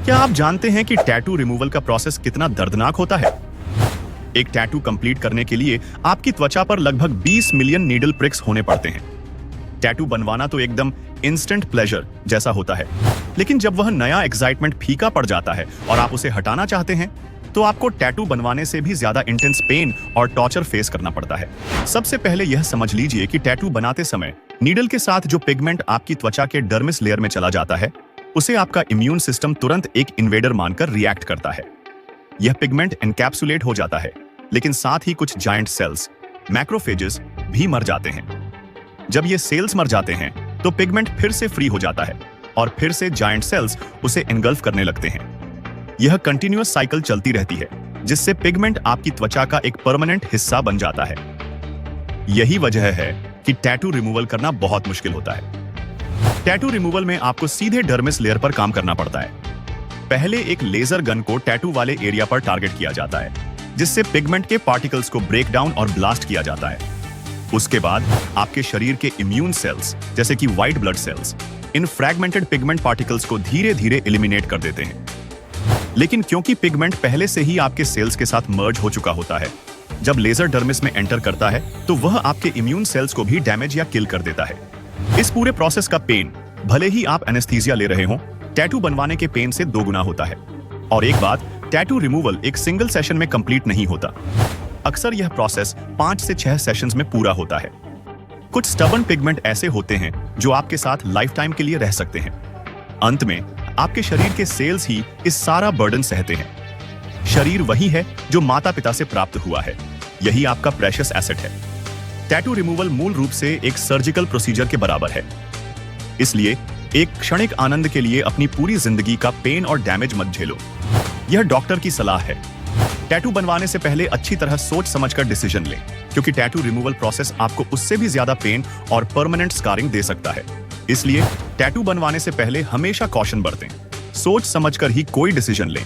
क्या आप जानते हैं कि टैटू रिमूवल का प्रोसेस कितना दर्दनाक होता है? एक टैटू कंप्लीट करने के लिए आपकी त्वचा पर लगभग 20 मिलियन नीडल प्रिक्स होने पड़ते हैं। टैटू बनवाना तो एकदम इंस्टेंट प्लेजर जैसा होता है, लेकिन जब वह नया एक्साइटमेंट फीका पड़ जाता है और आप उसे हटाना चाहते हैं, तो आपको टैटू बनवाने से भी ज्यादा इंटेंस पेन और टॉर्चर फेस करना पड़ता है। सबसे पहले यह समझ लीजिए कि टैटू बनाते समय नीडल के साथ जो पिगमेंट आपकी त्वचा के डर्मिस लेयर में चला जाता है, उसे आपका इम्यून सिस्टम तुरंत एक इन्वेडर मानकर रिएक्ट करता है। यह पिगमेंट एनकैप्सुलेट हो जाता है, लेकिन साथ ही कुछ जायंट सेल्स, मैक्रोफेजेस भी मर जाते हैं। जब ये सेल्स मर जाते हैं, तो पिगमेंट फिर से फ्री हो जाता है और फिर से जायंट सेल्स उसे एनगल्फ करने लगते हैं। यह कंटिन्यूअस साइकिल चलती रहती है, जिससे पिगमेंट आपकी त्वचा का एक परमानेंट हिस्सा बन जाता है। यही वजह है कि टैटू रिमूवल करना बहुत मुश्किल होता है। टैटू रिमूवल में आपको सीधे डर्मिस लेयर पर काम करना पड़ता है। पहले एक लेजर गन को टैटू वाले एरिया पर टारगेट किया जाता है, जिससे पिगमेंट के पार्टिकल्स को ब्रेक डाउन और ब्लास्ट किया जाता है। उसके बाद आपके शरीर के इम्यून सेल्स, जैसे कि व्हाइट ब्लड सेल्स, इन फ्रैगमेंटेड पिगमेंट पार्टिकल्स को धीरे धीरे एलिमिनेट कर देते हैं। लेकिन क्योंकि पिगमेंट पहले से ही आपके सेल्स के साथ मर्ज हो चुका होता है, जब लेजर डर्मिस में एंटर करता है, तो वह आपके इम्यून सेल्स को भी डैमेज या किल कर देता है। इस पूरे प्रोसेस का पेन, भले ही आप एनेस्थीसिया ले रहे हो, टैटू बनवाने के पेन से 2 गुना होता है। और एक बात, टैटू रिमूवल एक सिंगल सेशन में कंप्लीट नहीं होता। अक्सर यह प्रोसेस 5 से 6 सेशंस में पूरा होता है। कुछ स्टबर्न पिगमेंट ऐसे होते हैं जो आपके साथ लाइफ टाइम के लिए रह सकते हैं। अंत में आपके शरीर के सेल्स ही इस सारा बर्डन सहते हैं। शरीर वही है जो माता पिता से प्राप्त हुआ है। यही आपका प्रेशियस एसेट है। टैटू रिमूवल मूल रूप से एक सर्जिकल प्रोसीजर के बराबर है। इसलिए एक क्षणिक आनंद के लिए अपनी पूरी जिंदगी का पेन और डैमेज मत झेलो। यह डॉक्टर की सलाह है। टैटू बनवाने से पहले अच्छी तरह सोच समझकर डिसीजन लें, क्योंकि टैटू रिमूवल प्रोसेस आपको उससे भी ज्यादा पेन और परमानेंट स्कारिंग दे सकता है। इसलिए टैटू बनवाने से पहले हमेशा कॉशन बरतें। सोच समझकर ही कोई डिसीजन लें।